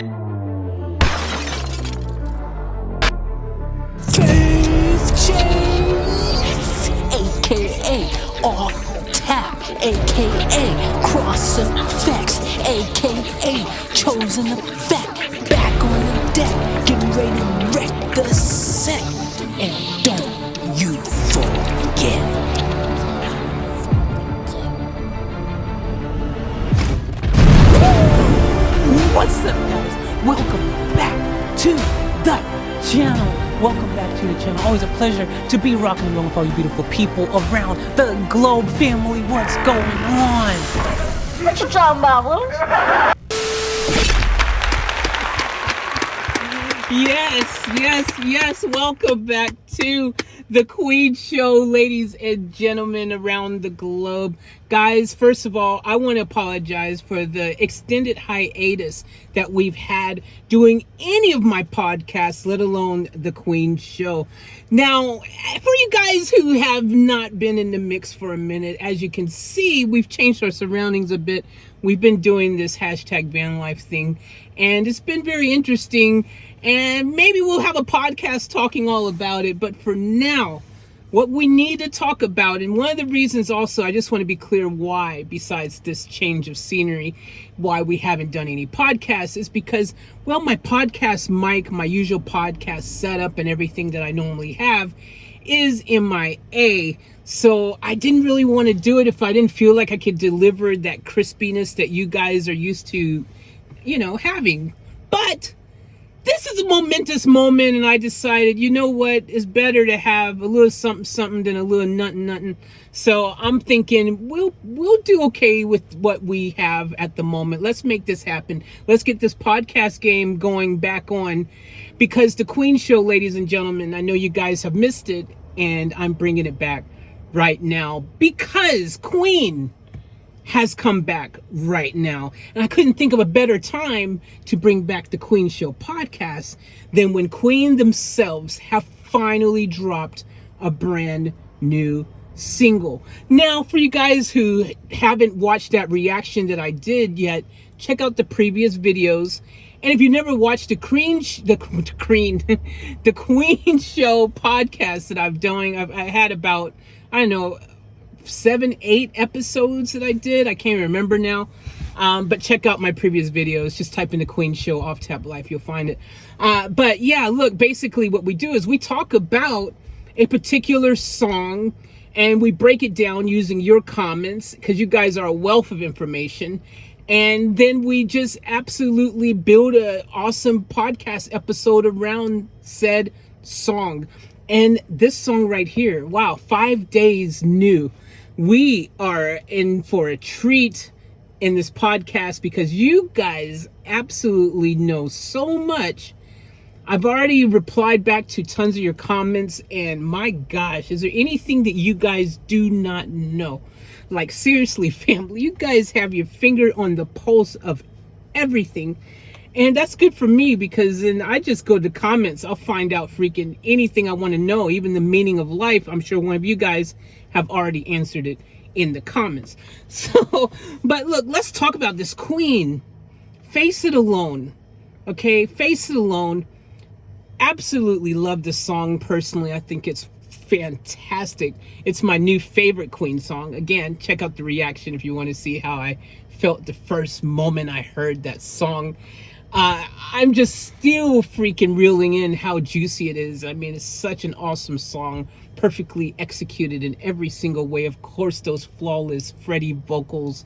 AKA off tap, AKA crossing effects, AKA chosen effect. Back on the deck, getting ready to wreck the set. And don't you forget. What's up, guys? Welcome back to the channel. Welcome back to the channel. Always a pleasure to be rocking and rolling with all you beautiful people around the globe. Family, what's going on? What you talking about, Willis? Yes. Welcome back to the Queen Show, ladies and gentlemen around the globe. Guys, first of all, I want to apologize for the extended hiatus that we've had doing any of my podcasts, let alone the Queen Show. Now, for you guys who have not been in the mix for a minute, as you can see, we've changed our surroundings a bit. We've been doing this hashtag van life thing, and it's been very interesting. And maybe we'll have a podcast talking all about it. But for now, what we need to talk about, and one of the reasons also, I just want to be clear why, besides this change of scenery, why we haven't done any podcasts is because, well, my podcast mic, my usual podcast setup and everything that I normally have is MIA. So I didn't really want to do it if I didn't feel like I could deliver that crispiness that you guys are used to, having. But this is a momentous moment, and I decided, you know what, it's better to have a little something than a little nothing. So I'm thinking we'll do okay with what we have at the moment. Let's make this happen. Let's get this podcast game going back on, because the Queen Show, ladies and gentlemen, I know you guys have missed it, and I'm bringing it back right now because Queen has come back right now. And I couldn't think of a better time to bring back the Queen Show podcast than when Queen themselves have finally dropped a brand new single. Now, for you guys who haven't watched that reaction that I did yet, check out the previous videos. And if you never watched the Queen Show podcast that I've done, I had about, 7-8 episodes that I did. I can't remember now. But check out my previous videos. Just type in the Queen Show Off Tap Life. You'll find it. But yeah, look, basically what we do is we talk about a particular song and we break it down using your comments, because you guys are a wealth of information. And then we just absolutely build an awesome podcast episode around said song. And this song right here, wow, 5 days new. We are in for a treat in this podcast because you guys absolutely know so much. I've already replied back to tons of your comments, and my gosh, is there anything that you guys do not know? Like, seriously, family, you guys have your finger on the pulse of everything. And that's good for me, because then I just go to the comments. I'll find out freaking anything I want to know, even the meaning of life. I'm sure one of you guys have already answered it in the comments. So, but look, let's talk about this Queen. Face It Alone. Okay, Face It Alone. Absolutely love this song personally. I think it's fantastic. It's my new favorite Queen song. Again, check out the reaction if you want to see how I felt the first moment I heard that song. I'm just still freaking reeling in how juicy it is. I mean, it's such an awesome song, perfectly executed in every single way. Of course, those flawless Freddie vocals.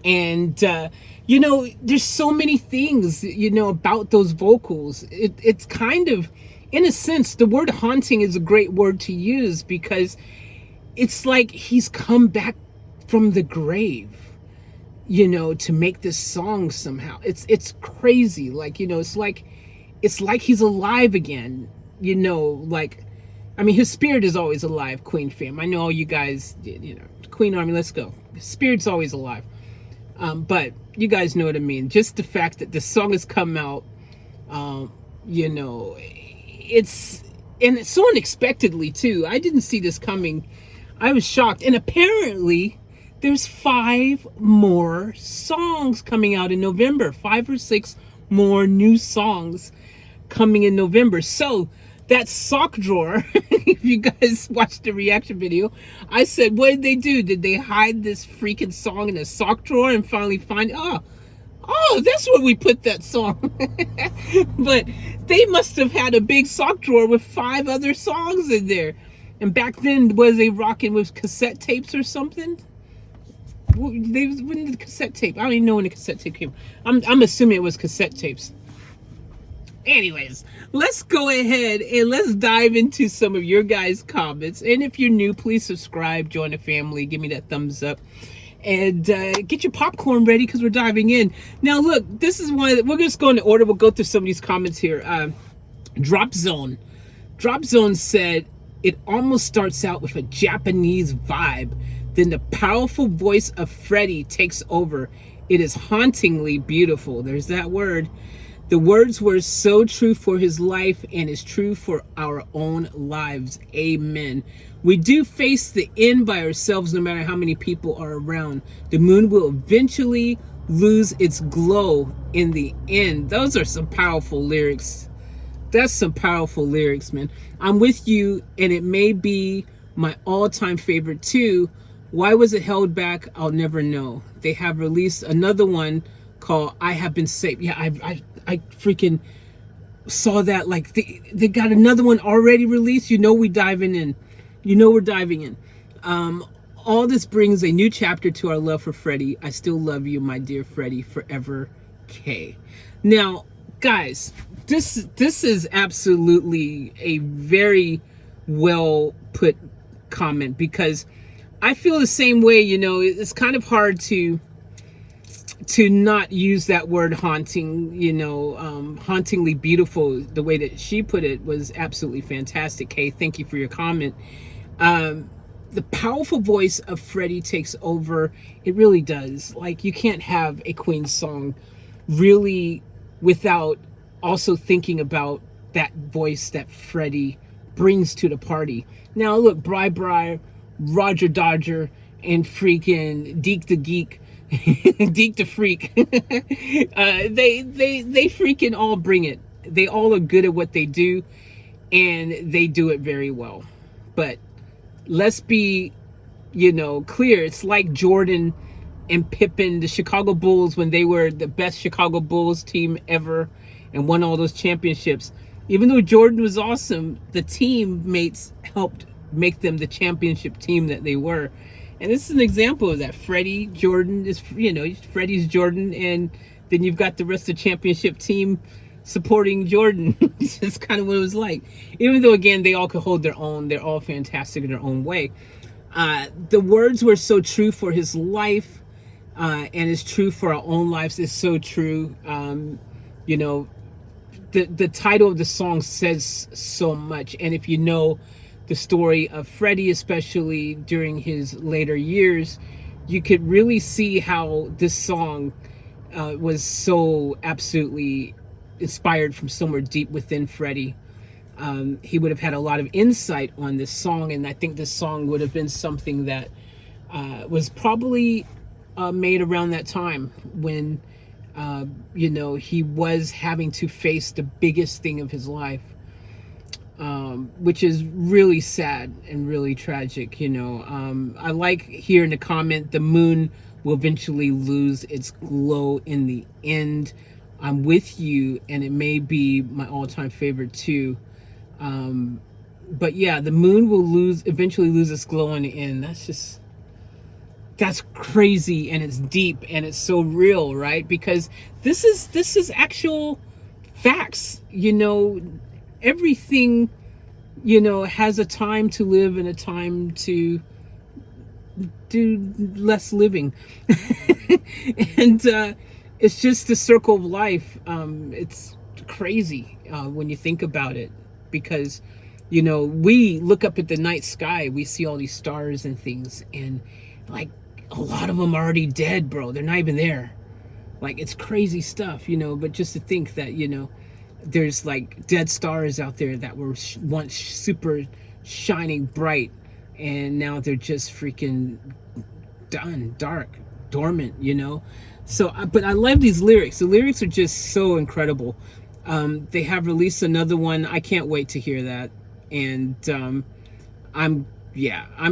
And, there's so many things, about those vocals. It's kind of, in a sense, the word haunting is a great word to use, because it's like he's come back from the grave, to make this song somehow. It's crazy. Like, it's like he's alive again, his spirit is always alive, Queen fam. I know all you guys, Queen Army, let's go. Spirit's always alive. But you guys know what I mean. Just the fact that the song has come out, it's so unexpectedly too. I didn't see this coming. I was shocked. And apparently there's 5 more songs coming out in November. 5 or 6 more new songs coming in November. So that sock drawer, if you guys watched the reaction video, I said, what did they do? Did they hide this freaking song in a sock drawer and finally find, oh, that's where we put that song. But they must have had a big sock drawer with 5 other songs in there. And back then, was they rocking with cassette tapes or something? When did the cassette tape? I don't even know when the cassette tape came. I'm assuming it was cassette tapes. Anyways, let's go ahead and let's dive into some of your guys' comments. And if you're new, please subscribe, join the family, give me that thumbs up, and get your popcorn ready because we're diving in. Now, look, this is one. We're just going to order. We'll go through some of these comments here. Drop Zone said, it almost starts out with a Japanese vibe. Then the powerful voice of Freddie takes over. It is hauntingly beautiful. There's that word. The words were so true for his life and is true for our own lives. Amen. We do face the end by ourselves no matter how many people are around. The moon will eventually lose its glow in the end. Those are some powerful lyrics. That's some powerful lyrics, man. I'm with you, and it may be my all-time favorite too. Why was it held back? I'll never know. They have released another one called I Have Been Saved. Yeah, I freaking saw that. Like they got another one already released. You know we're diving in. All this brings a new chapter to our love for Freddie. I still love you, my dear Freddie, forever, K. Now, guys, this is absolutely a very well put comment, because I feel the same way. You know, it's kind of hard to not use that word haunting. You know, hauntingly beautiful, the way that she put it was absolutely fantastic. Kay, thank you for your comment. The powerful voice of Freddie takes over. It really does. Like, you can't have a Queen song really without also thinking about that voice that Freddie brings to the party. Now look, Bri, Roger Dodger, and freaking Deke the Geek, Deke the Freak, they freaking all bring it. They all are good at what they do, and they do it very well. But let's be, clear. It's like Jordan and Pippen, the Chicago Bulls, when they were the best Chicago Bulls team ever and won all those championships. Even though Jordan was awesome, the teammates helped make them the championship team that they were. And this is an example of that. Freddie Jordan is, Freddie's Jordan, and then you've got the rest of the championship team supporting Jordan. It's kind of what it was like. Even though, again, they all could hold their own. They're all fantastic in their own way. The words were so true for his life, and it's true for our own lives. It's so true. The title of the song says so much. And if you know the story of Freddie, especially during his later years, you could really see how this song was so absolutely inspired from somewhere deep within Freddie. He would have had a lot of insight on this song, and I think this song would have been something that was probably made around that time when he was having to face the biggest thing of his life, which is really sad and really tragic. I like here in the comment, the moon will eventually lose its glow in the end. I'm with you, and it may be my all-time favorite too. But yeah, the moon will eventually lose its glow in the end. That's crazy, and it's deep, and it's so real, right? Because this is actual facts. Everything, has a time to live and a time to do less living. And it's just the circle of life. It's crazy when you think about it, because we look up at the night sky, we see all these stars and things, and like a lot of them are already dead, bro. They're not even there. Like, it's crazy stuff, but just to think that there's like dead stars out there that were once super shining bright, and now they're just freaking done, dark, dormant. So, but I love these lyrics. The lyrics are just so incredible. They have released another one. I can't wait to hear that. And I'm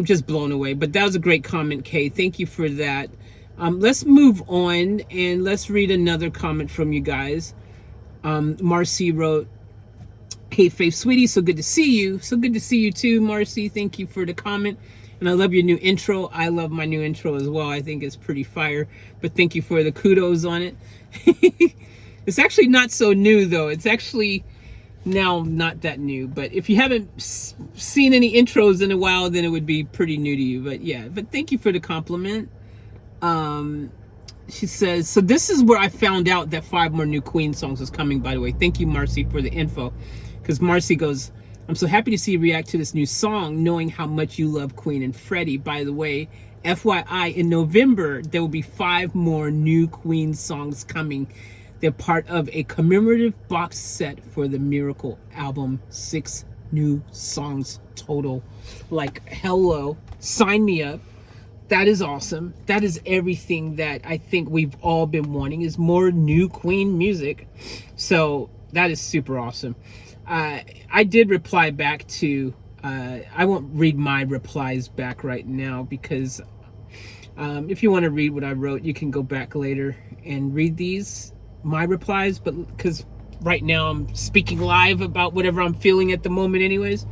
just blown away. But that was a great comment, Kay. Thank you for that. Let's move on and let's read another comment from you guys. Marcy wrote, "Hey Faith Sweetie, so good to see you." So good to see you too, Marcy. Thank you for the comment. And I love your new intro. I love my new intro as well. I think it's pretty fire. But thank you for the kudos on it. It's actually not so new though. It's actually now not that new. But if you haven't seen any intros in a while, then it would be pretty new to you. But yeah, but thank you for the compliment. She says, so this is where I found out that 5 more new Queen songs was coming, by the way. Thank you, Marcy, for the info. Because Marcy goes, "I'm so happy to see you react to this new song, knowing how much you love Queen and Freddie. By the way, FYI, in November, there will be 5 more new Queen songs coming. They're part of a commemorative box set for the Miracle album. 6 new songs total." Like, hello, sign me up. That is awesome. That is everything that I think we've all been wanting, is more new Queen music. So that is super awesome. I did reply back to, I won't read my replies back right now because if you want to read what I wrote, you can go back later and read my replies, but because right now I'm speaking live about whatever I'm feeling at the moment anyways.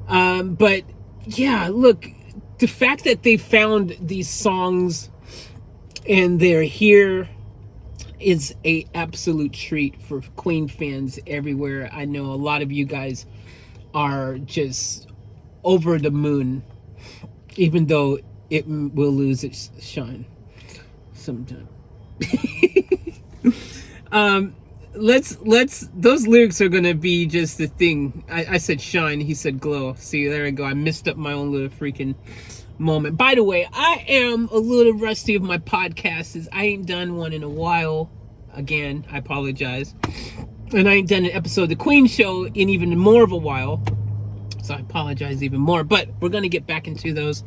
But yeah, look, the fact that they found these songs and they're here is a absolute treat for Queen fans everywhere. I know a lot of you guys are just over the moon, even though it will lose its shine sometime. Those lyrics are gonna be just the thing. I said shine, he said glow. See, there I go. I messed up my own little freaking moment. By the way, I am a little rusty of my podcasts. I ain't done one in a while. Again, I apologize. And I ain't done an episode of the Queen Show in even more of a while. So I apologize even more. But we're gonna get back into those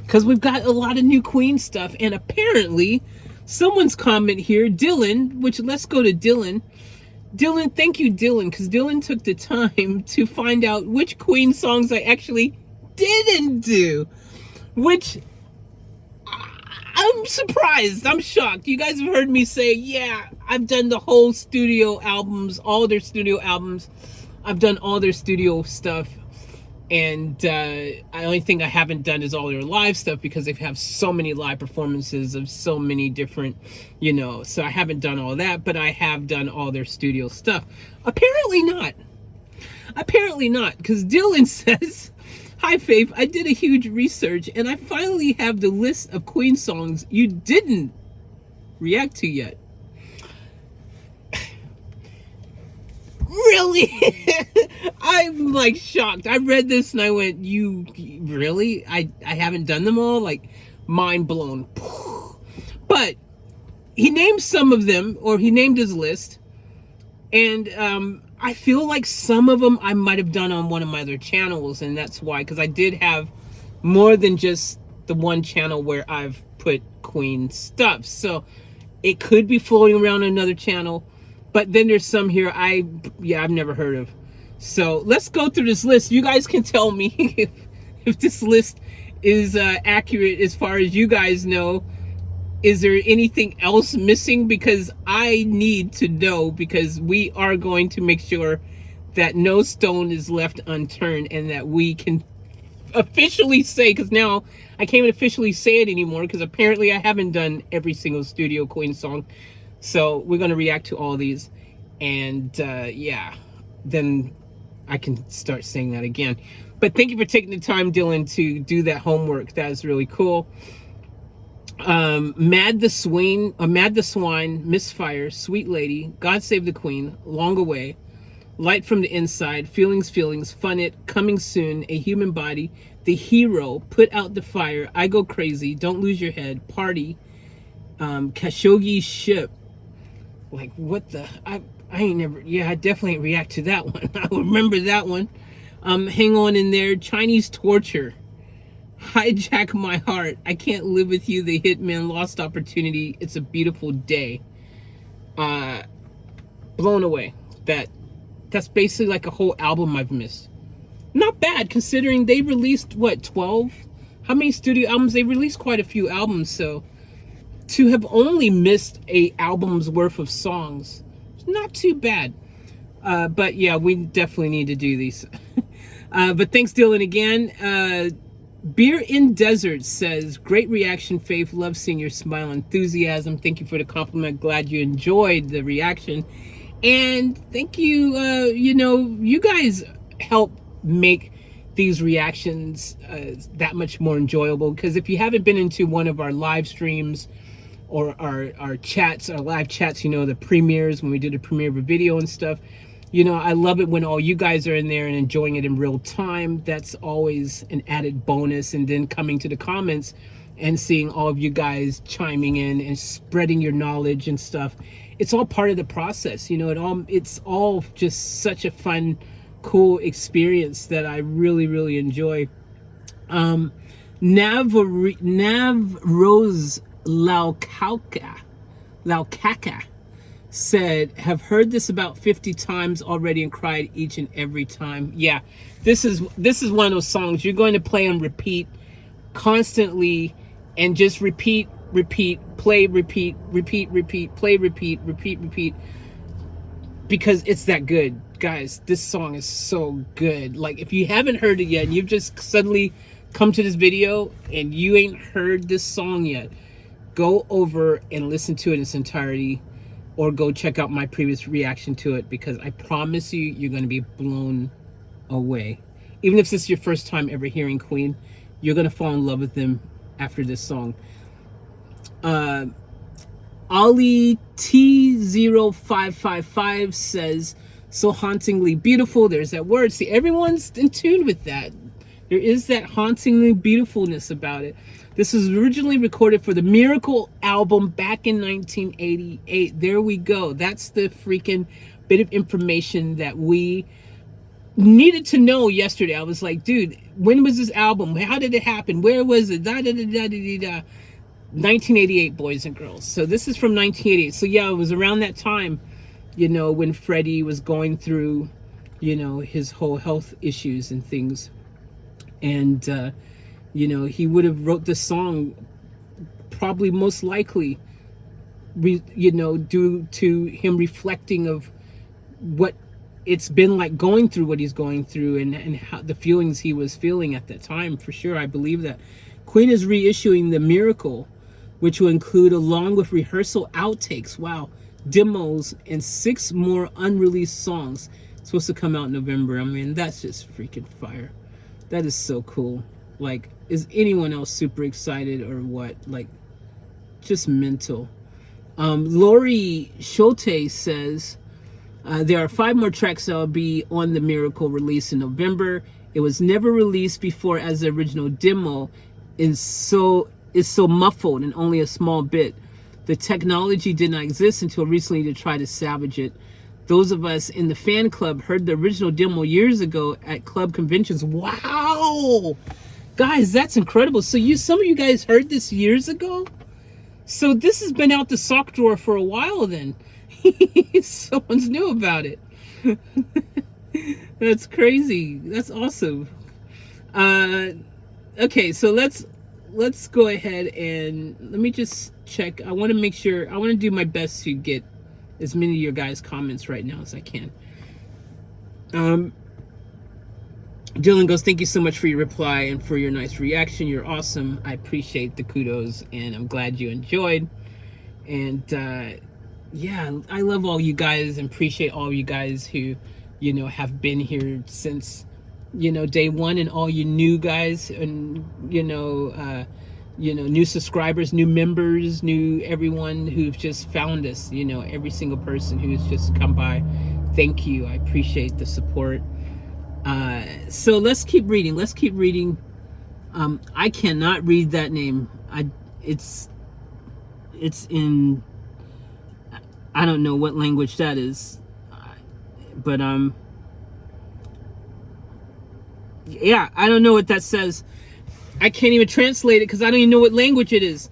because we've got a lot of new Queen stuff. And apparently someone's comment here, Dylan, which let's go to Dylan. Dylan, thank you, Dylan, because Dylan took the time to find out which Queen songs I actually didn't do, which I'm surprised. I'm shocked. You guys have heard me say, yeah, I've done the whole studio albums, all their studio albums. I've done all their studio stuff. And the only thing I haven't done is all their live stuff because they have so many live performances of so many different, so I haven't done all that, but I have done all their studio stuff. Apparently not, because Dylan says, "Hi Faith, I did a huge research and I finally have the list of Queen songs you didn't react to yet." Really? I'm like shocked. I read this and I went, you really? I haven't done them all? Like, mind blown. But he named some of them, or he named his list, and I feel like some of them I might have done on one of my other channels, and that's why, because I did have more than just the one channel where I've put Queen stuff. So it could be floating around another channel. But then there's some here I've never heard of. So let's go through this list. You guys can tell me if this list is accurate as far as you guys know. Is there anything else missing? Because I need to know, because we are going to make sure that no stone is left unturned and that we can officially say, because now I can't even officially say it anymore because apparently I haven't done every single studio Queen song. So we're going to react to all these, and then I can start saying that again. But thank you for taking the time, Dylan, to do that homework. That is really cool. Mad the Swine, Misfire, Sweet Lady, God Save the Queen, Long Away, Light from the Inside, Feelings, Fun It, Coming Soon, A Human Body, The Hero, Put Out the Fire, I Go Crazy, Don't Lose Your Head, Party, Khashoggi Ship. Like, what the, I ain't never, I definitely react to that one. I remember that one. Hang On in there, Chinese Torture. Hijack my heart. I can't live with you. The Hitman, lost opportunity. It's a beautiful day. Blown away. That's basically like a whole album I've missed. Not bad considering they released what, 12? How many studio albums? They released quite a few albums, so to have only missed a album's worth of songs, not too bad. But yeah, we definitely need to do these. But thanks, Dylan, again. Beer in Desert says, great reaction, Faith. Love seeing your smile and enthusiasm. Thank you for the compliment. Glad you enjoyed the reaction. And thank you. You guys help make these reactions that much more enjoyable. Because if you haven't been into one of our live streams or our chats, our live chats, the premieres, when we do the premiere of a video and stuff, I love it when all you guys are in there and enjoying it in real time. That's always an added bonus. And then coming to the comments and seeing all of you guys chiming in and spreading your knowledge and stuff. It's all part of the process. It's all just such a fun, cool experience that I really, really enjoy. Nav Rose Laukaka said, have heard this about 50 times already and cried each and every time. Yeah, this is one of those songs you're going to play on repeat constantly and just repeat, play, repeat, play, repeat, because it's that good. Guys, this song is so good. Like, if you haven't heard it yet and you've just suddenly come to this video and you ain't heard this song yet, go over and listen to it in its entirety, or go check out my previous reaction to it, because I promise you, you're going to be blown away. Even if this is your first time ever hearing Queen, you're going to fall in love with them after this song. Ollie T0555 says, so hauntingly beautiful. There's that word. See, everyone's in tune with that. There is that hauntingly beautifulness about it. This was originally recorded for the Miracle album back in 1988. There we go. That's the freaking bit of information that we needed to know yesterday. I was like, dude, when was this album? How did it happen? Where was it? 1988, boys and girls. So this is from 1988. So yeah, it was around that time, when Freddie was going through, his whole health issues and things. And, he would have wrote this song probably most likely, due to him reflecting of what it's been like going through what he's going through and how the feelings he was feeling at that time. For sure, I believe that. Queen is reissuing The Miracle, which will include, along with rehearsal outtakes, demos, and 6 more unreleased songs. It's supposed to come out in November. I mean, that's just freaking fire. That is so cool. Like, is anyone else super excited or what? Like, just mental. Lori Schulte says, there are 5 more tracks that will be on The Miracle release in November. It was never released before as the original demo, is so muffled and only a small bit. The technology did not exist until recently to try to salvage it. Those of us in the fan club heard the original demo years ago at club conventions. Wow! Guys, that's incredible. So some of you guys heard this years ago? So this has been out the sock drawer for a while then. Someone's knew about it. That's crazy. That's awesome. Okay, so let's go ahead and let me just check. I want to make sure, I want to do my best to get as many of your guys' comments right now as I can. Dylan goes, thank you so much for your reply and for your nice reaction. You're awesome. I appreciate the kudos and I'm glad you enjoyed. And yeah, I love all you guys and appreciate all you guys who, have been here since, day one, and all you new guys and, new subscribers, new members, new everyone who've just found us, every single person who's just come by. Thank you. I appreciate the support. So let's keep reading. I cannot read that name. It's in, I don't know what language that is, but yeah, I don't know what that says. I can't even translate it because I don't even know what language it is.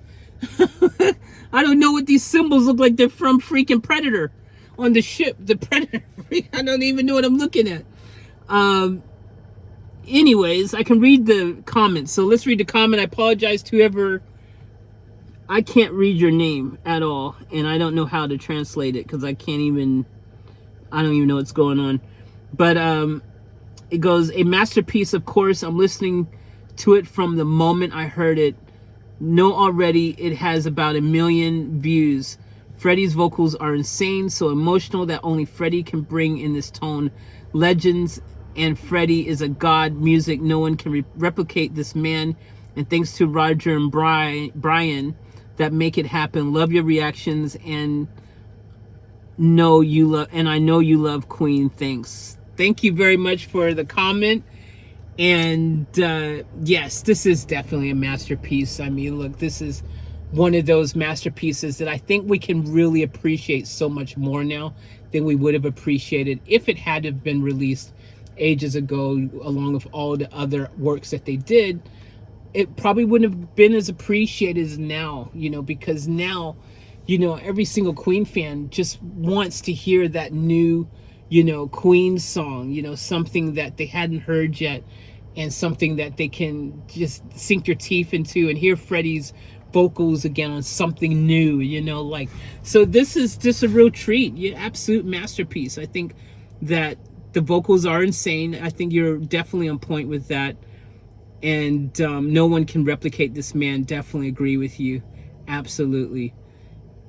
I don't know what these symbols look like. They're from freaking Predator on the ship. The Predator. I don't even know what I'm looking at. Anyways, I can read the comments. So let's read the comment. I apologize to whoever. I can't read your name at all. And I don't know how to translate it because I don't even know what's going on. But it goes, a masterpiece, of course. I'm listening to it from the moment I heard it. Know already it has about 1 million views. Freddie's vocals are insane, so emotional that only Freddie can bring in this tone. Legends, and Freddie is a god. Music, no one can replicate this man. And thanks to Roger and Brian that make it happen. Love your reactions, and I know you love Queen. Thanks. Thank you very much for the comment. And yes, this is definitely a masterpiece. I mean, look, this is one of those masterpieces that I think we can really appreciate so much more now than we would have appreciated if it had have been released ages ago, along with all the other works that they did. It probably wouldn't have been as appreciated as now, because now, every single Queen fan just wants to hear that new, Queen song, something that they hadn't heard yet, and something that they can just sink your teeth into and hear Freddie's vocals again on something new, so this is just a real treat. Absolute masterpiece. I think that the vocals are insane. I think you're definitely on point with that. And no one can replicate this man. Definitely agree with you. Absolutely.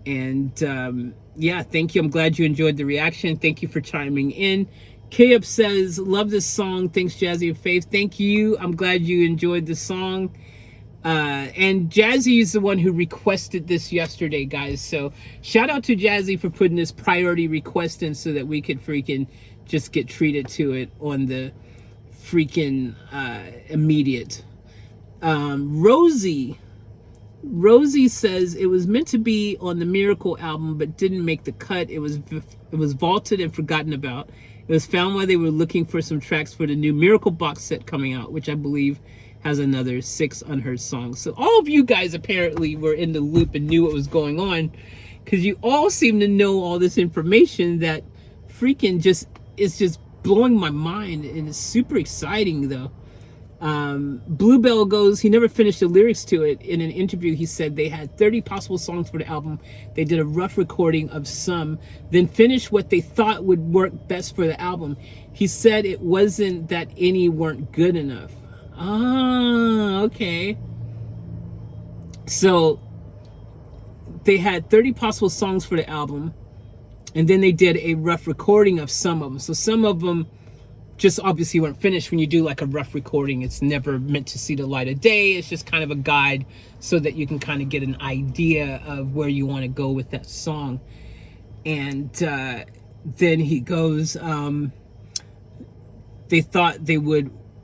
And yeah, thank you. I'm glad you enjoyed the reaction. Thank you for chiming in. Caleb says, love this song. Thanks, Jazzy and Faith. Thank you. I'm glad you enjoyed the song. And Jazzy is the one who requested this yesterday, guys. So shout out to Jazzy for putting this priority request in so that we could freaking just get treated to it on the freaking immediate. Rosie says it was meant to be on the Miracle album but didn't make the cut. It was vaulted and forgotten about. It was found while they were looking for some tracks for the new Miracle box set coming out, which I believe has another 6 unheard songs. So all of you guys apparently were in the loop and knew what was going on, because you all seem to know all this information that freaking just is just blowing my mind, and it's super exciting though. Bluebell goes, he never finished the lyrics to it. In an interview, he said they had 30 possible songs for the album. They did a rough recording of some, then finished what they thought would work best for the album. He said it wasn't that any weren't good enough. Ah, okay. So they had 30 possible songs for the album, and then they did a rough recording of some of them. So some of them just obviously weren't finished. When you do like a rough recording, it's never meant to see the light of day. It's just kind of a guide so that you can kind of get an idea of where you want to go with that song. And then he goes,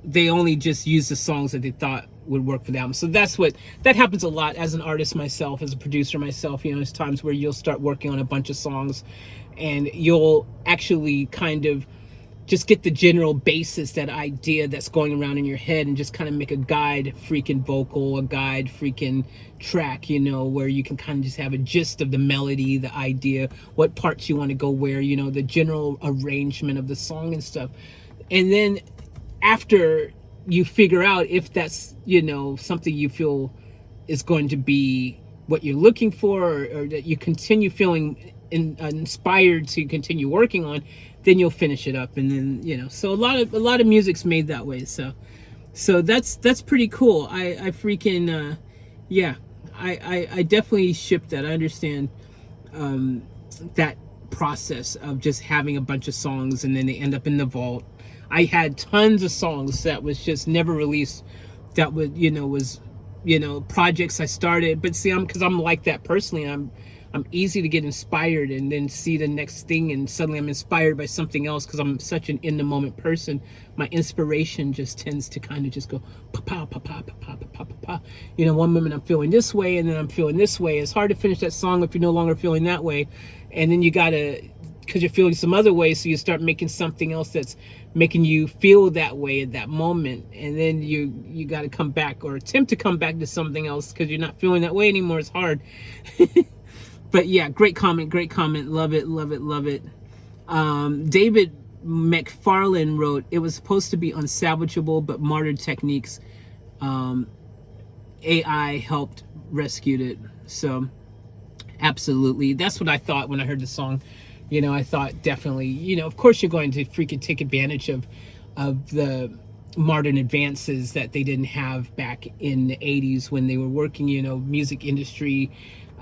they only just used the songs that they thought would work for the album. So that happens a lot as an artist myself, as a producer myself. There's times where you'll start working on a bunch of songs and you'll actually kind of just get the general basis, that idea that's going around in your head, and just kind of make a guide freaking vocal, a guide freaking track, where you can kind of just have a gist of the melody, the idea, what parts you want to go where, the general arrangement of the song and stuff. And then after you figure out if that's, something you feel is going to be what you're looking for, or that you continue feeling inspired to continue working on, then you'll finish it up. And then, so a lot of music's made that way. So that's pretty cool. I freaking, yeah, I definitely ship that. I understand, that process of just having a bunch of songs and then they end up in the vault. I had tons of songs that was just never released, that would, was, projects I started. But see, because I'm like that personally. I'm easy to get inspired and then see the next thing, and suddenly I'm inspired by something else, because I'm such an in the moment person. My inspiration just tends to kind of just go pa pa pa pa pa pa pa pa. One moment I'm feeling this way and then I'm feeling this way. It's hard to finish that song if you're no longer feeling that way, and then you gotta because you're feeling some other way, so you start making something else that's making you feel that way at that moment, and then you got to come back or attempt to come back to something else because you're not feeling that way anymore. It's hard. But yeah, great comment, love it, love it, love it. David McFarlane wrote, it was supposed to be unsalvageable, but modern techniques, AI helped rescue it. So absolutely, that's what I thought when I heard the song. You know, I thought definitely, you know, of course you're going to freaking take advantage of the modern advances that they didn't have back in the 80s when they were working, you know, music industry,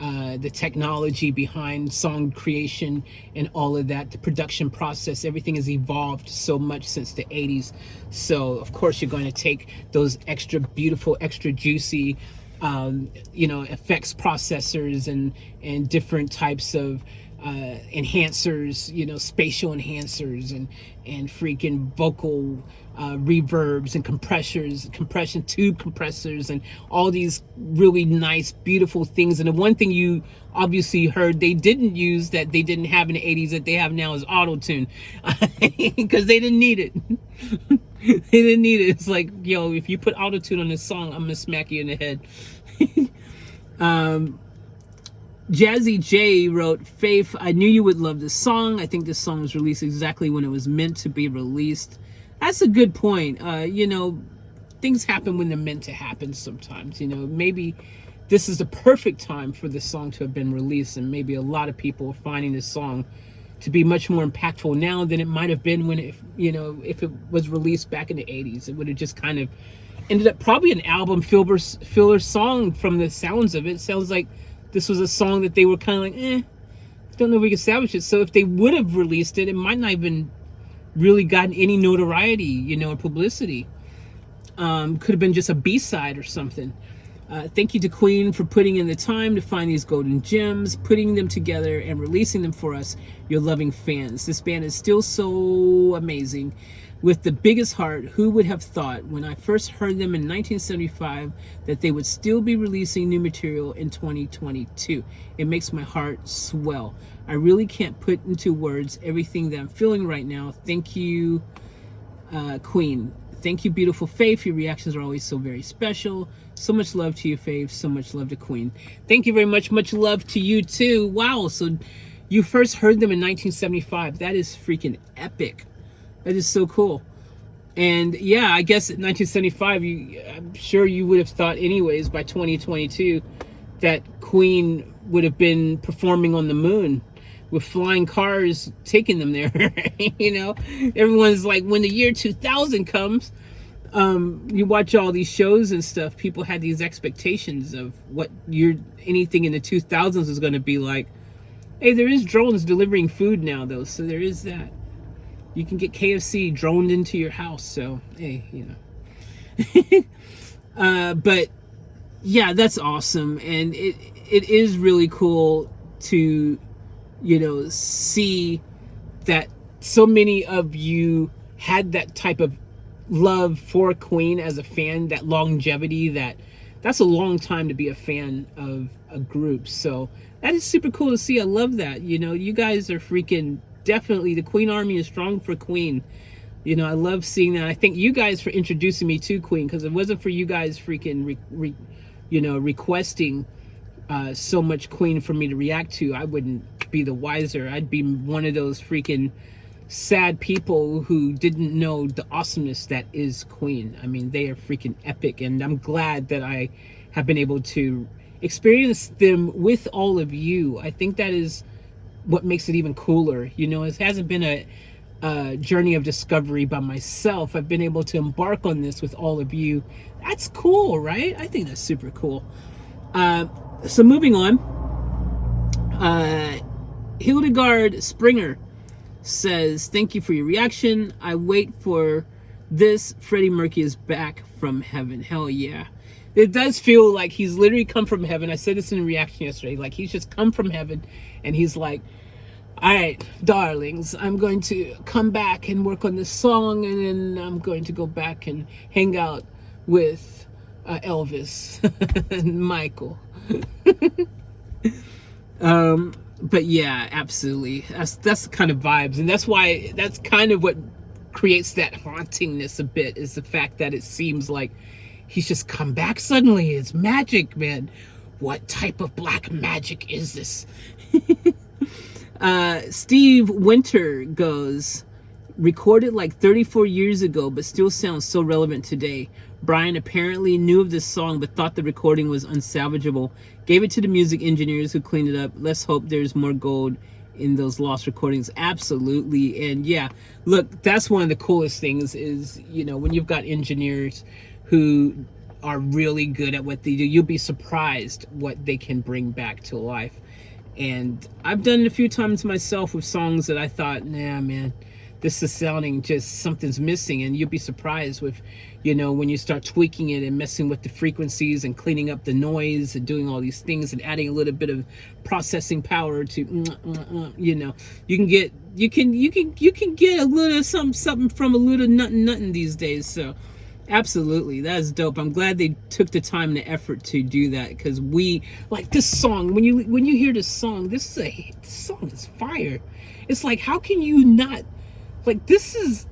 the technology behind song creation and all of that, the production process, everything has evolved so much since the 80s. So of course you're going to take those extra beautiful, extra juicy, you know, effects processors and different types of enhancers, you know, spatial enhancers and freaking vocal reverbs and compression tube compressors and all these really nice, beautiful things. And the one thing you obviously heard they didn't use, that they didn't have in the 80s, that they have now, is auto-tune, because they didn't need it. They didn't need it. It's like, yo, if you put auto-tune on this song, I'm gonna smack you in the head. Jazzy J wrote, Faith, I knew you would love this song. I think this song was released exactly when it was meant to be released. That's a good point. You know, things happen when they're meant to happen sometimes. You know, maybe this is the perfect time for this song to have been released, and maybe a lot of people are finding this song to be much more impactful now than it might have been when it, you know, if it was released back in the 80s. It would have just kind of ended up probably an album filler song from the sounds of it. It sounds like this was a song that they were kind of like, don't know if we can salvage it. So if they would have released it, it might not even really gotten any notoriety, you know, or publicity. Could have been just a B-side or something. Thank you to Queen for putting in the time to find these golden gems, putting them together and releasing them for us, your loving fans. This band is still so amazing. With the biggest heart, who would have thought when I first heard them in 1975 that they would still be releasing new material in 2022? It makes my heart swell. I really can't put into words everything that I'm feeling right now. Thank you, Queen. Thank you, beautiful Faith. Your reactions are always so very special. So much love to you, Faith. So much love to Queen. Thank you very much. Much love to you too. Wow. So you first heard them in 1975. That is freaking epic. That is so cool. And yeah, I guess in 1975, I'm sure you would have thought anyways by 2022 that Queen would have been performing on the moon with flying cars taking them there. You know, everyone's like, when the year 2000 comes, you watch all these shows and stuff, people had these expectations of what anything in the 2000s is going to be like. Hey, there is drones delivering food now though, so there is that. You can get KFC droned into your house, so hey, you know. But yeah, that's awesome, and it is really cool to, you know, see that so many of you had that type of love for Queen as a fan, that longevity, that's a long time to be a fan of a group. So that is super cool to see. I love that. You know, you guys are freaking definitely, the Queen Army is strong for Queen. You know, I love seeing that. I thank you guys for introducing me to Queen, because if it wasn't for you guys freaking you know, requesting so much Queen for me to react to, I wouldn't be the wiser. I'd be one of those freaking sad people who didn't know the awesomeness that is Queen. I mean, they are freaking epic, and I'm glad that I have been able to experience them with all of you. I think that is what makes it even cooler. You know, it hasn't been a journey of discovery by myself. I've been able to embark on this with all of you. That's cool, right? I think that's super cool. So moving on, Hildegard Springer says, thank you for your reaction. I wait for this. Freddie Mercury is back from heaven. Hell yeah. It does feel like he's literally come from heaven. I said this in a reaction yesterday. Like, he's just come from heaven, and he's like, all right, darlings, I'm going to come back and work on this song, and then I'm going to go back and hang out with Elvis and Michael. But yeah, absolutely. That's the kind of vibes, and that's kind of what creates that hauntingness a bit, is the fact that it seems like he's just come back suddenly. It's magic, man. What type of black magic is this? Steve Winter goes, recorded like 34 years ago, but still sounds so relevant today. Brian apparently knew of this song, but thought the recording was unsalvageable. Gave it to the music engineers who cleaned it up. Let's hope there's more gold in those lost recordings. Absolutely. And yeah, look, that's one of the coolest things is, you know, when you've got engineers who are really good at what they do, you'll be surprised what they can bring back to life. And I've done it a few times myself with songs that I thought, nah, man, this is sounding just something's missing. And you'll be surprised with, you know, when you start tweaking it and messing with the frequencies and cleaning up the noise and doing all these things and adding a little bit of processing power to, you know, you can get a little something from a little nothing these days. So absolutely, that's dope. I'm glad they took the time and the effort to do that, because we like this song. When you hear this song, this song is fire. It's like, how can you not like this is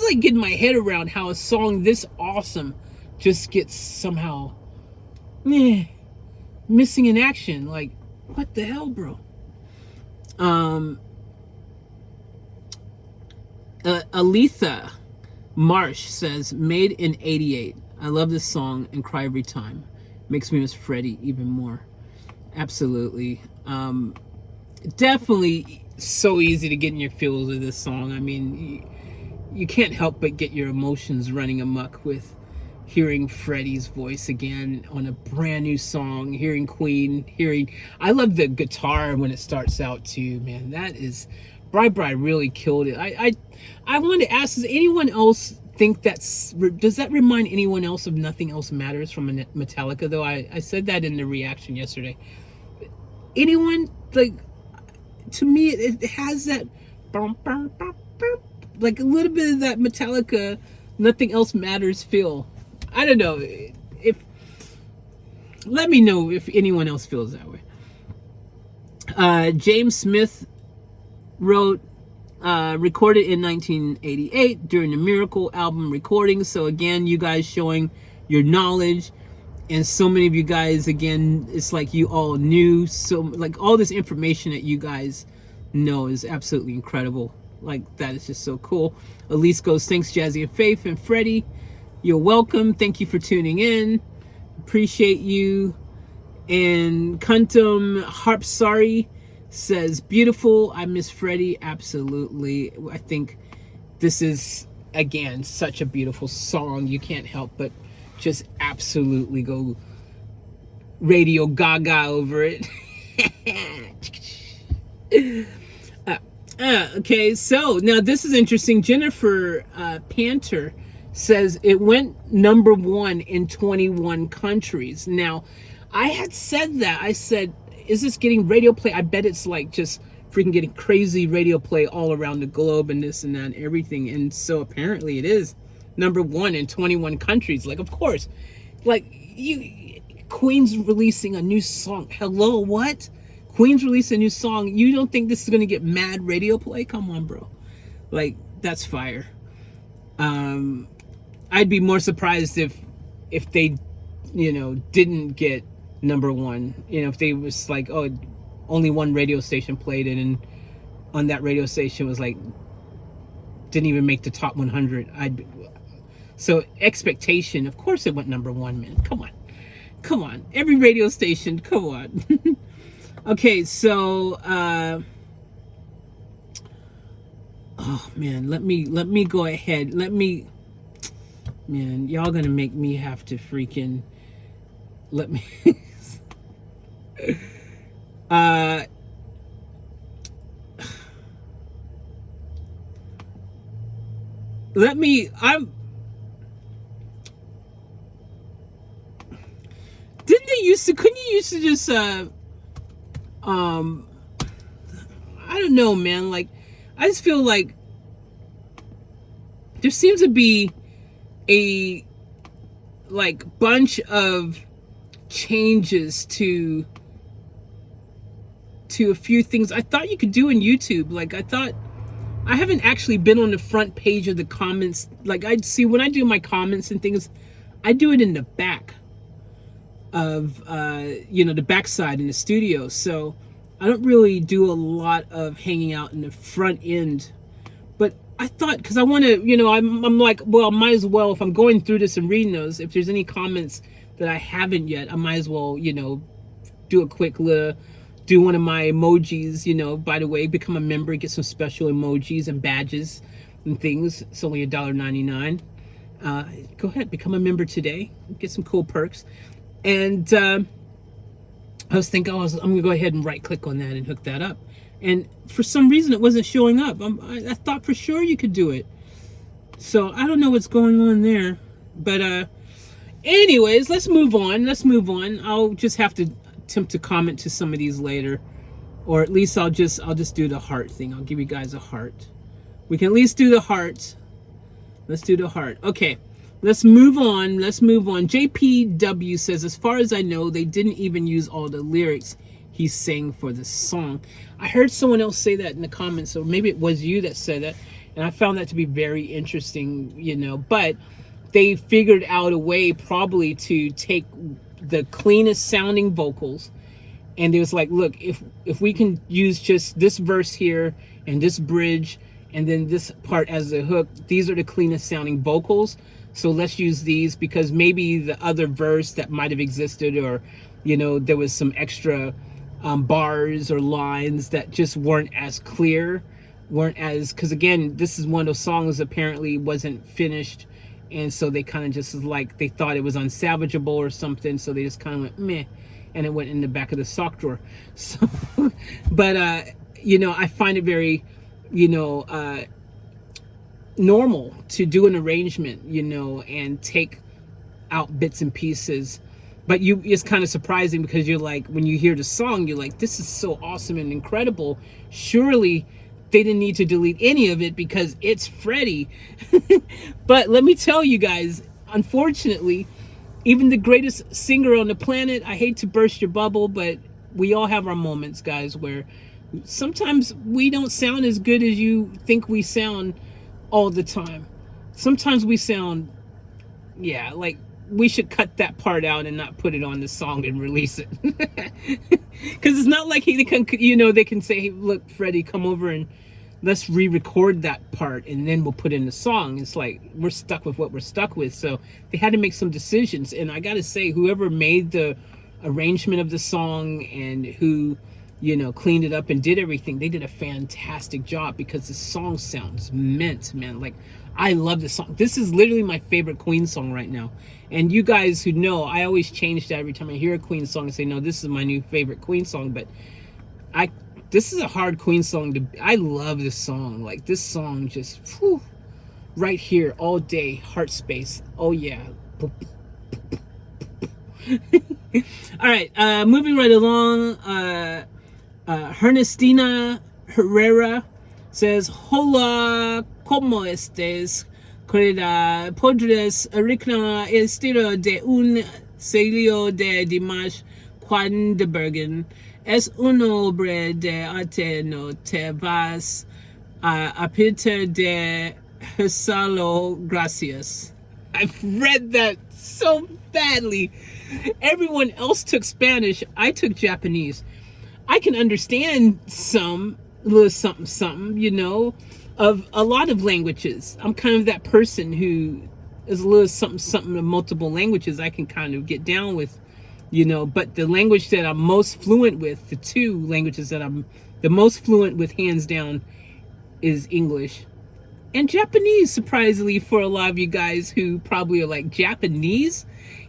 like getting my head around how a song this awesome just gets somehow missing in action. Like, what the hell, bro? Aletha Marsh says, made in '88. I love this song and cry every time. Makes me miss Freddie even more. Absolutely. Definitely so easy to get in your feels with this song. I mean, you can't help but get your emotions running amok with hearing Freddie's voice again on a brand new song, hearing Queen, I love the guitar when it starts out too, man. That is, Bri really killed it. I want to ask, does anyone else think does that remind anyone else of Nothing Else Matters from Metallica, though? I said that in the reaction yesterday. Anyone, like, to me, it has that like a little bit of that Metallica Nothing Else Matters feel. I don't know, let me know if anyone else feels that way. James Smith wrote, recorded in 1988 during the Miracle album recording. So again, you guys showing your knowledge, and so many of you guys, again, it's like you all knew, so like all this information that you guys know is absolutely incredible. Like, that is just so cool. Elise goes, thanks Jazzy and Faith and Freddie, you're welcome, thank you for tuning in, appreciate you. And Kuntum Harpsari says, beautiful, I miss Freddie. Absolutely. I think this is, again, such a beautiful song. You can't help but just absolutely go radio gaga over it. Okay, so now this is interesting. Jennifer Panter says it went #1 in 21 countries. Now, I had said that. I said, is this getting radio play? I bet it's like just freaking getting crazy radio play all around the globe and this and that and everything. And so apparently it is #1 in 21 countries. Like, of course, like Queen's releasing a new song. Hello, what? Queen's releasing a new song. You don't think this is going to get mad radio play? Come on, bro. Like, that's fire. I'd be more surprised if they, didn't get #1. If they was like, oh, only one radio station played it, and on that radio station was like, didn't even make the top 100. So expectation, of course it went #1, man. Come on. Every radio station, come on. Okay, so oh man, let me go ahead. Man, y'all gonna make me have to freaking let me couldn't you used to just I don't know, man, like, I just feel like there seems to be a bunch of changes to to a few things I thought you could do in YouTube. Like, I haven't actually been on the front page of the comments. Like, I'd see when I do my comments and things, I do it in the back of, the backside in the studio. So I don't really do a lot of hanging out in the front end. But I thought, because I want to, I'm like, well, might as well, if I'm going through this and reading those, if there's any comments that I haven't yet, I might as well, do a quick little, do one of my emojis, by the way, become a member, get some special emojis and badges and things. It's only $1.99. Go ahead, become a member today, get some cool perks. And I was thinking, I'm gonna go ahead and right click on that and hook that up. And for some reason it wasn't showing up. I thought for sure you could do it. So I don't know what's going on there. But anyways, let's move on. I'll just have to attempt to comment to some of these later. Or at least I'll just do the heart thing. I'll give you guys a heart. We can at least do the heart. Let's do the heart. Okay. Let's move on. JPW says, as far as I know, they didn't even use all the lyrics he sang for the song. I heard someone else say that in the comments, or maybe it was you that said that, and I found that to be very interesting, but they figured out a way probably to take the cleanest sounding vocals, and it was like, look, if we can use just this verse here and this bridge and then this part as the hook, these are the cleanest sounding vocals. So let's use these, because maybe the other verse that might have existed, or, there was some extra bars or lines that just weren't as clear, because again, this is one of those songs apparently wasn't finished. And so they kind of just like, they thought it was unsalvageable or something. So they just kind of went, meh, and it went in the back of the sock drawer. So, but, I find it very, normal to do an arrangement, and take out bits and pieces. But it's kind of surprising, because you're like, when you hear the song, you're like, this is so awesome and incredible. Surely they didn't need to delete any of it because it's Freddie. But let me tell you guys, unfortunately, even the greatest singer on the planet, I hate to burst your bubble, but we all have our moments, guys, where sometimes we don't sound as good as you think we sound all the time. Sometimes we sound, like we should cut that part out and not put it on the song and release it. Because it's not like they can say, hey, look, Freddie, come over and let's re-record that part and then we'll put in the song. It's like, we're stuck with what we're stuck with. So they had to make some decisions. And I gotta say, whoever made the arrangement of the song and who, cleaned it up and did everything, they did a fantastic job, because the song sounds mint, man. Like, I love this song. This is literally my favorite Queen song right now. And you guys who know, I always change that every time I hear a Queen song and say, no, this is my new favorite Queen song. But this is a hard Queen song I love this song. Like, this song just, right here, all day, heart space. Oh yeah. All right, moving right along. Ernestina Herrera says, hola, ¿cómo estés? Podrías reclamar el estilo de un sello de Dimash Quandenbergen. Es un obra de arte, no te vas a Peter de Hesalo, gracias. I've read that so badly. Everyone else took Spanish. I took Japanese. I can understand some little something, of a lot of languages. I'm kind of that person who is a little something of multiple languages. I can kind of get down with, but the language that I'm most fluent with, the two languages that I'm the most fluent with, hands down, is English and Japanese, surprisingly, for a lot of you guys who probably are like, Japanese?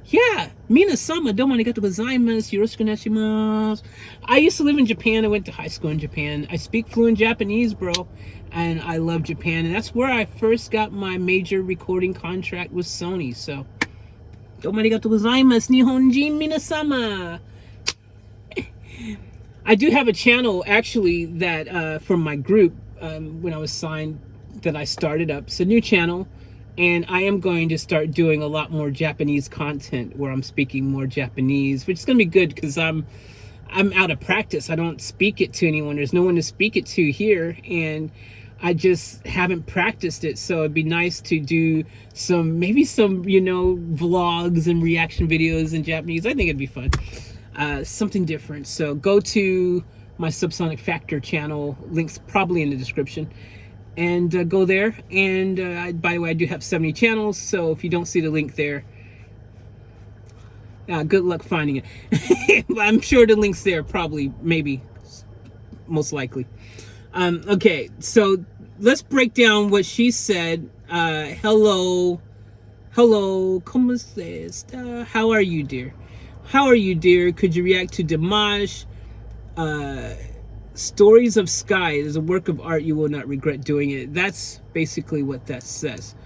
Yeah, Mina-sama, domo arigatou gozaimasu, yoroshiku onegaishimasu. I used to live in Japan. I went to high school in Japan. I speak fluent Japanese, bro, and I love Japan. And that's where I first got my major recording contract with Sony. So, domo arigatou gozaimasu, Nihonjin mina-sama. I do have a channel, actually, that from my group, when I was signed, that I started up. It's a new channel. And I am going to start doing a lot more Japanese content where I'm speaking more Japanese, which is going to be good, because I'm out of practice. I don't speak it to anyone. There's no one to speak it to here, and I just haven't practiced it. So it'd be nice to do maybe some, you know, vlogs and reaction videos in Japanese. I think it'd be fun. Something different. So go to my Subsonic Factor channel, links probably in the description, and go there. And by the way, I do have 70 channels, so if you don't see the link there, good luck finding it. I'm sure the link's there, probably, maybe, most likely. Okay, so let's break down what she said. Hello, ¿cómo estás? How are you, dear? How are you, dear? Could you react to Dimash? Stories of Sky is a work of art. You will not regret doing it. That's basically what that says.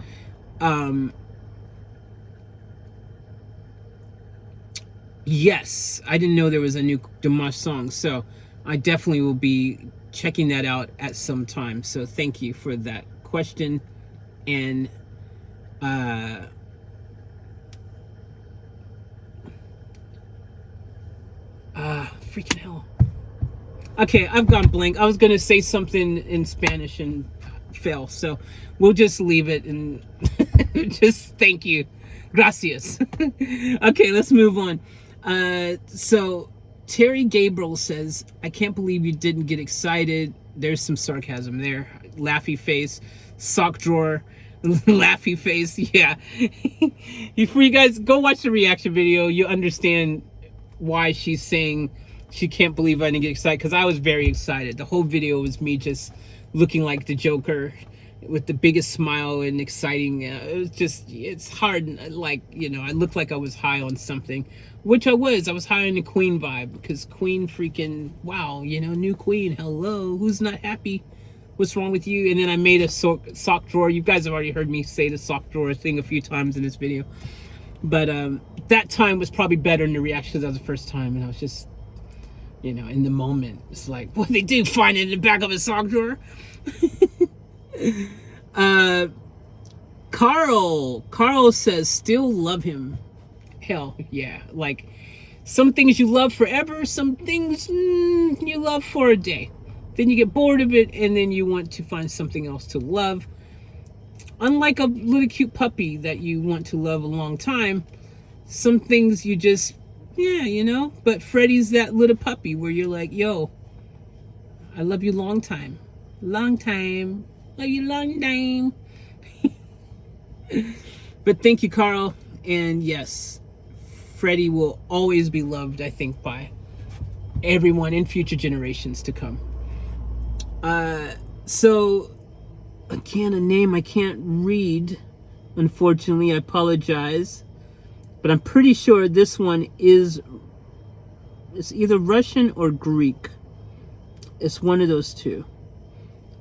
Yes, I didn't know there was a new Dimash song, so I definitely will be checking that out at some time. So thank you for that question. And freaking hell. Okay, I've gone blank. I was gonna say something in Spanish and fail, so we'll just leave it and just thank you. Gracias. Okay, let's move on. So Terry Gabriel says, I can't believe you didn't get excited. There's some sarcasm there. Laughy face, sock drawer, laughy face. Yeah. For you guys, go watch the reaction video. You'll understand why she's saying she can't believe I didn't get excited, because I was very excited. The whole video was me just looking like the Joker with the biggest smile and exciting. It was just, it's hard. Like, you know, I looked like I was high on something, which I was. I was high on the Queen vibe, because Queen freaking, wow, you know, new Queen. Hello, who's not happy? What's wrong with you? And then I made a sock drawer. You guys have already heard me say the sock drawer thing a few times in this video. But that time was probably better in the reaction, because that was the first time, and I was just, you know, in the moment. It's like, what they do, find it in the back of a sock drawer? Carl says, still love him. Hell yeah. Like, some things you love forever, some things you love for a day. Then you get bored of it, and then you want to find something else to love. Unlike a little cute puppy that you want to love a long time, some things you just, yeah, you know. But Freddy's that little puppy where you're like, yo, I love you long time. Long time. Love you long time. But thank you, Carl. And yes, Freddy will always be loved, I think, by everyone in future generations to come. So, again, a name I can't read. Unfortunately, I apologize. But I'm pretty sure this one is, it's either Russian or Greek. It's one of those two.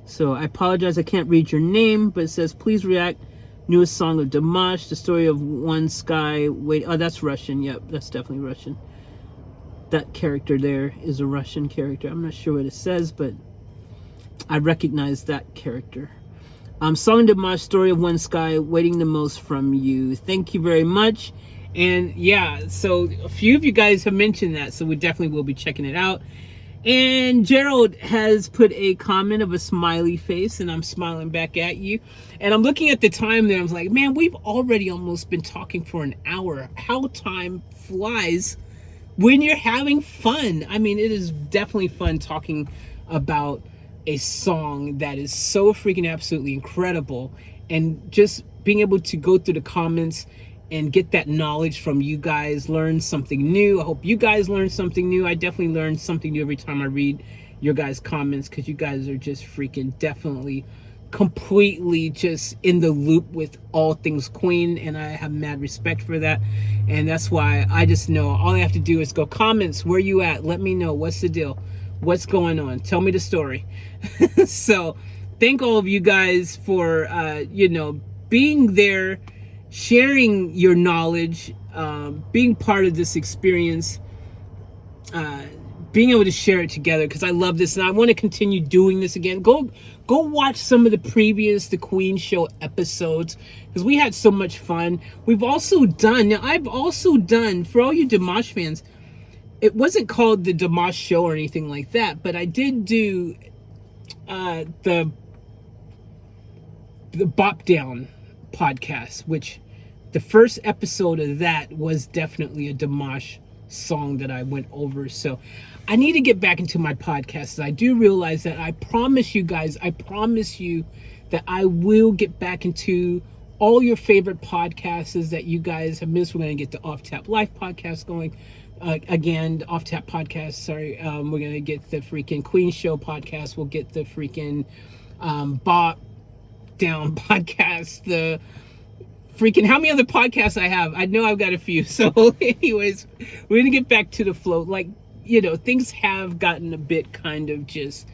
So I apologize, I can't read your name, but it says, please react, newest song of Dimash, the story of one sky, wait, oh, that's Russian, yep, that's definitely Russian. That character there is a Russian character. I'm not sure what it says, but I recognize that character. Song of Dimash, story of one sky, waiting the most from you. Thank you very much. And yeah, so a few of you guys have mentioned that, so we definitely will be checking it out. And Gerald has put a comment of a smiley face, and I'm smiling back at you. And I'm looking at the time there. I was like, man, we've already almost been talking for an hour. How time flies when you're having fun. I mean, it is definitely fun talking about a song that is so freaking absolutely incredible, and just being able to go through the comments and get that knowledge from you guys, learn something new. I hope you guys learn something new. I definitely learn something new every time I read your guys' comments, because you guys are just freaking definitely completely just in the loop with all things Queen, and I have mad respect for that. And that's why I just know all I have to do is go, comments, where you at? Let me know, what's the deal? What's going on? Tell me the story. So thank all of you guys for you know, being there, sharing your knowledge, being part of this experience, being able to share it together, because I love this and I want to continue doing this again. Go watch some of the previous The Queen Show episodes, because we had so much fun. We've also done, now I've also done, for all you Dimash fans, it wasn't called the Dimash Show or anything like that, but I did do the Bop Down podcast, which the first episode of that was definitely a Dimash song that I went over. So I need to get back into my podcast. I do realize that. I promise you guys, I promise you that I will get back into all your favorite podcasts that you guys have missed. We're going to get the Off Tap Life podcast going again, Off Tap podcast. Sorry, we're going to get the freaking Queen Show podcast. We'll get the freaking Bop Down podcast. The freaking, how many other podcasts I have? I know I've got a few. So anyways, we're going to get back to the flow. Like, you know, things have gotten a bit kind of just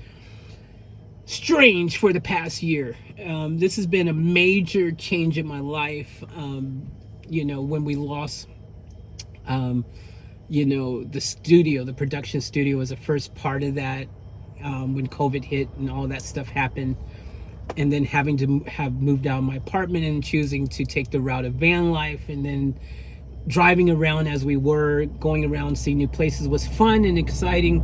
strange for the past year. This has been a major change in my life. You know, when we lost, you know, the studio, the production studio was the first part of that, when COVID hit and all that stuff happened. And then having to have moved out of my apartment and choosing to take the route of van life, and then driving around as we were, going around, seeing new places was fun and exciting.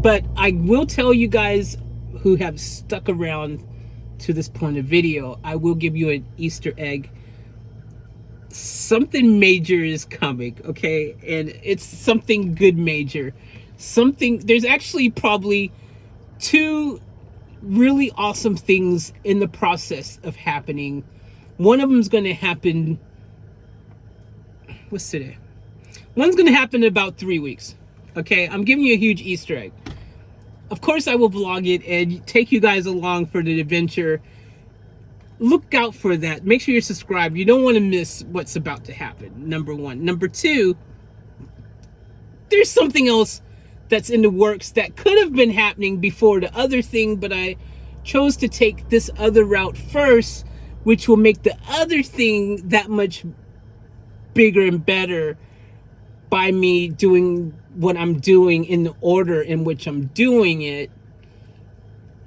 But I will tell you guys who have stuck around to this point of video, I will give you an Easter egg. Something major is coming, okay? And it's something good major. There's actually probably 2 really awesome things in the process of happening. One of them is going to happen, what's today? One's going to happen in about 3 weeks. Okay, I'm giving you a huge Easter egg. Of course, I will vlog it and take you guys along for the adventure. Look out for that. Make sure you're subscribed. You don't want to miss what's about to happen, number 1. Number 2, there's something else that's in the works that could have been happening before the other thing, but I chose to take this other route first, which will make the other thing that much bigger and better by me doing what I'm doing in the order in which I'm doing it.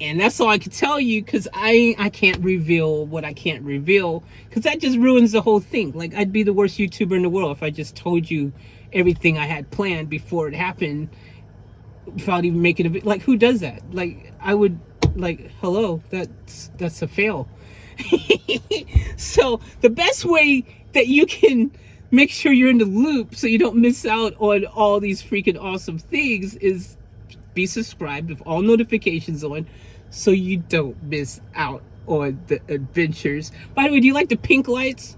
And that's all I can tell you, because I can't reveal what I can't reveal, because that just ruins the whole thing. Like, I'd be the worst YouTuber in the world if I just told you everything I had planned before it happened without even making a video. Like, who does that? Like, I would, like, hello, that's a fail. So the best way that you can make sure you're in the loop so you don't miss out on all these freaking awesome things is be subscribed with all notifications on, so you don't miss out on the adventures. By the way, do you like the pink lights?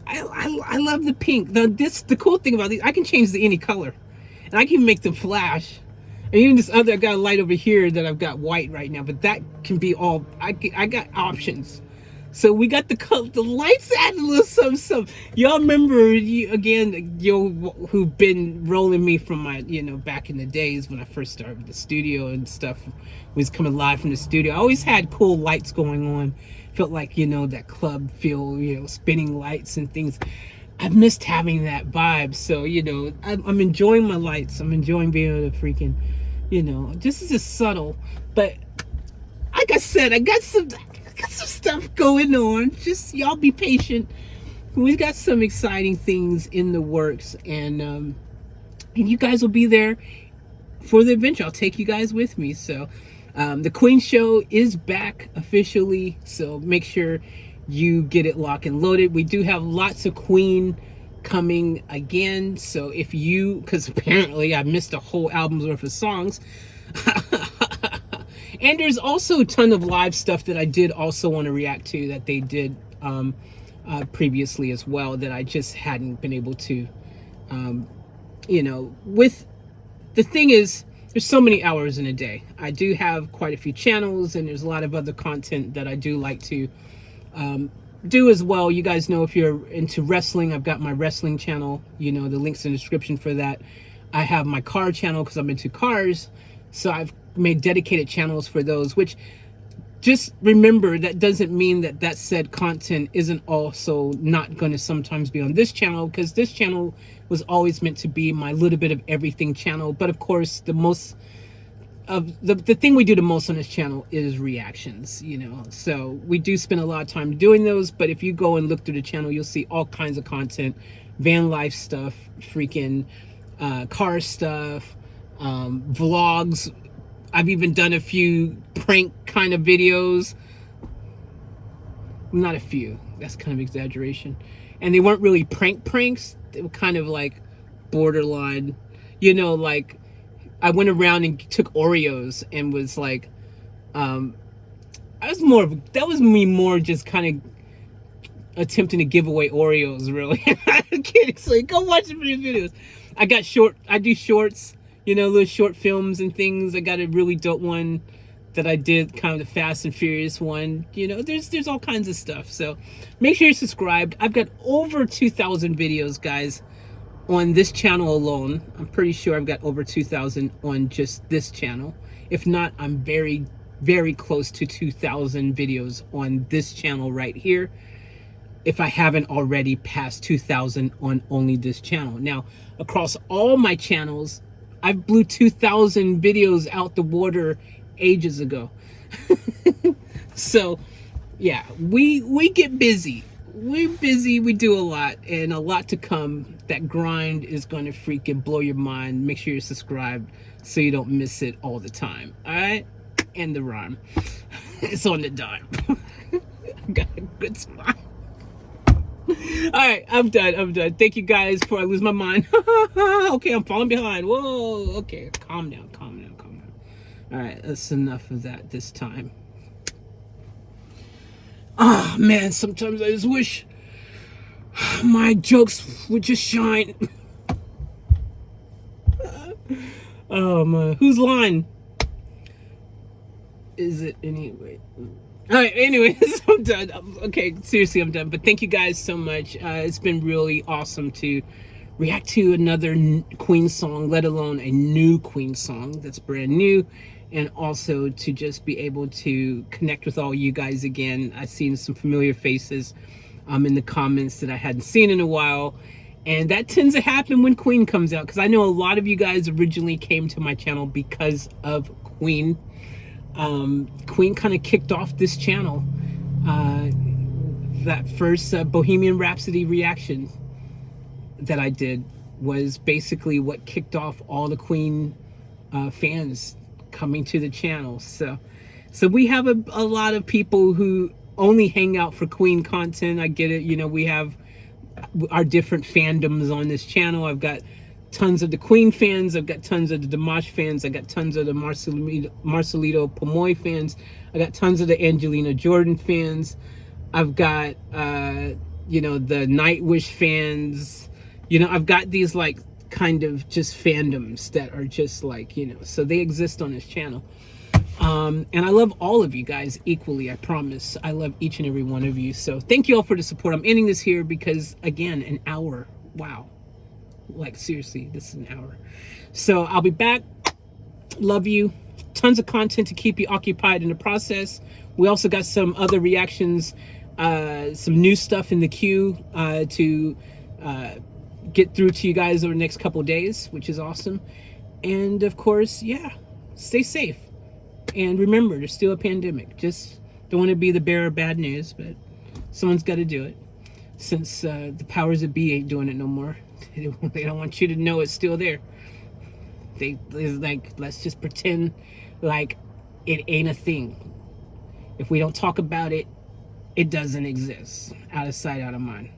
I love the pink. The cool thing about these, I can change any color, and I can make them flash. And even this other, I got a light over here that I've got white right now, but that can be all, I got options. So we got the lights add a little something. Y'all remember, who've been rolling me from my, back in the days when I first started the studio and stuff, was coming live from the studio. I always had cool lights going on. Felt like, that club feel, spinning lights and things. I've missed having that vibe. So, I'm enjoying my lights. I'm enjoying being able to freaking, this is just subtle. But like I said, I got some stuff going on. Just y'all be patient. We've got some exciting things in the works, and you guys will be there for the adventure. I'll take you guys with me. So the Queen Show is back officially, so make sure you get it locked and loaded. We do have lots of Queen coming again, so if you, because apparently I missed a whole album's worth of songs. And there's also a ton of live stuff that I did also want to react to that they did previously as well, that I just hadn't been able to, with the thing is, there's so many hours in a day. I do have quite a few channels, and there's a lot of other content that I do like to do as well. You guys know, if you're into wrestling, I've got my wrestling channel, the links in the description for that. I have my car channel because I'm into cars, so I've made dedicated channels for those, which, just remember, that doesn't mean that said content isn't also not going to sometimes be on this channel, because this channel was always meant to be my little bit of everything channel. But of course, the most of the thing we do the most on this channel is reactions, so we do spend a lot of time doing those. But if you go and look through the channel, you'll see all kinds of content, van life stuff, freaking car stuff, vlogs. I've even done a few prank kind of videos. Not a few, that's kind of exaggeration. And they weren't really pranks. They were kind of like borderline, you know, like I went around and took Oreos and was like, that was me more just kind of attempting to give away Oreos, really. I'm kidding. So go watch the videos. I do shorts, you know, little short films and things. I got a really dope one that I did, kind of the Fast and Furious one. You know, there's all kinds of stuff. So make sure you're subscribed. I've got over 2,000 videos, guys, on this channel alone. I'm pretty sure I've got over 2,000 on just this channel. If not, I'm very, very close to 2,000 videos on this channel right here, if I haven't already passed 2,000 on only this channel. Now, across all my channels, I blew 2,000 videos out the water ages ago. So yeah, we get busy. We're busy, we do a lot, and a lot to come. That grind is going to freaking blow your mind. Make sure you're subscribed so you don't miss it all the time. All right? And the rhyme. It's on the dime. I got a good spot. All right, I'm done. Thank you guys before I lose my mind. Okay, I'm falling behind. Whoa. Okay, calm down. All right, that's enough of that this time. Oh man, sometimes I just wish my jokes would just shine. Oh man, whose line is it anyway? All right, anyways, I'm done. Okay, seriously, I'm done. But thank you guys so much. It's been really awesome to react to another Queen song, let alone a new Queen song that's brand new. And also to just be able to connect with all you guys again. I've seen some familiar faces in the comments that I hadn't seen in a while. And that tends to happen when Queen comes out, because I know a lot of you guys originally came to my channel because of Queen. Queen kind of kicked off this channel. That first Bohemian Rhapsody reaction that I did was basically what kicked off all the Queen fans coming to the channel. So we have a lot of people who only hang out for Queen content. I get it. You know, we have our different fandoms on this channel. I've got tons of the Queen fans. I've got tons of the Dimash fans. I got tons of the Marcelito Pomoy fans. I got tons of the Angelina Jordan fans. I've got, you know, the Nightwish fans. You know, I've got these like kind of just fandoms that are just like, you know, so they exist on this channel. And I love all of you guys equally, I promise. I love each and every one of you. So thank you all for the support. I'm ending this here because, again, an hour. Wow. Like, seriously, this is an hour. So I'll be back. Love you. Tons of content to keep you occupied in the process. We also got some other reactions, some new stuff in the queue to get through to you guys over the next couple of days, which is awesome. And of course, yeah, stay safe. And remember, there's still a pandemic. Just don't want to be the bearer of bad news, but someone's got to do it. Since the powers that be ain't doing it no more. They don't want you to know it's still there. They're like, let's just pretend like it ain't a thing. If we don't talk about it, it doesn't exist. Out of sight, out of mind.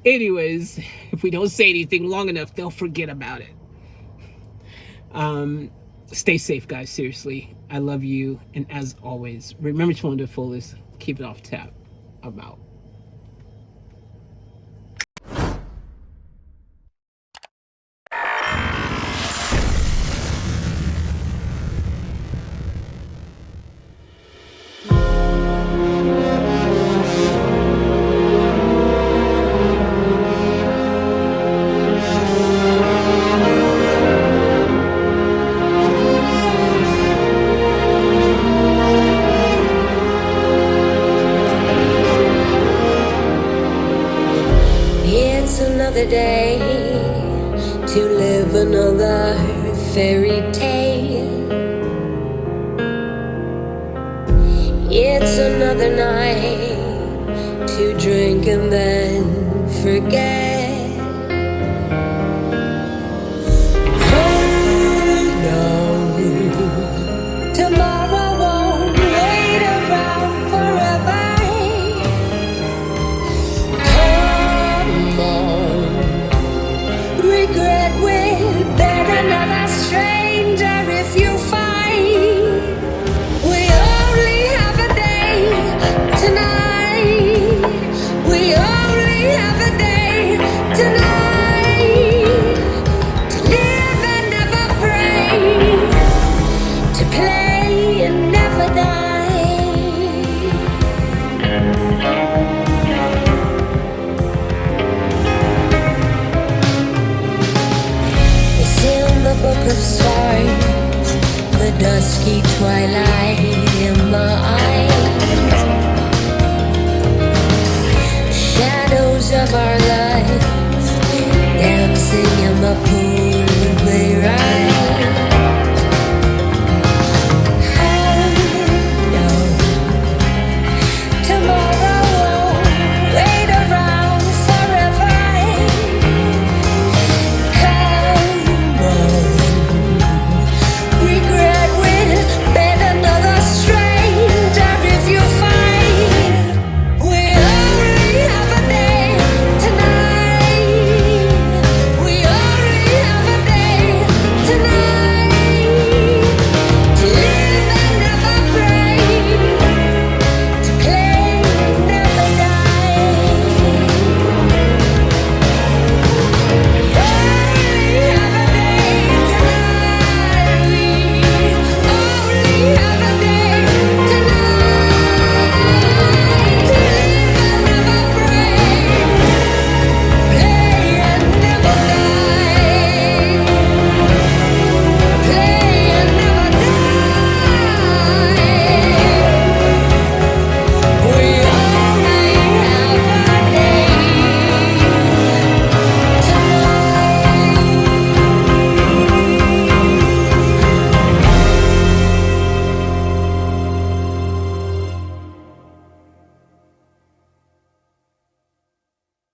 Anyways, if we don't say anything long enough, they'll forget about it. Stay safe, guys. Seriously, I love you. And as always, remember to live to the fullest. Keep it off tap. I'm out. Another day to live another fairy tale. It's another night to drink and then forget.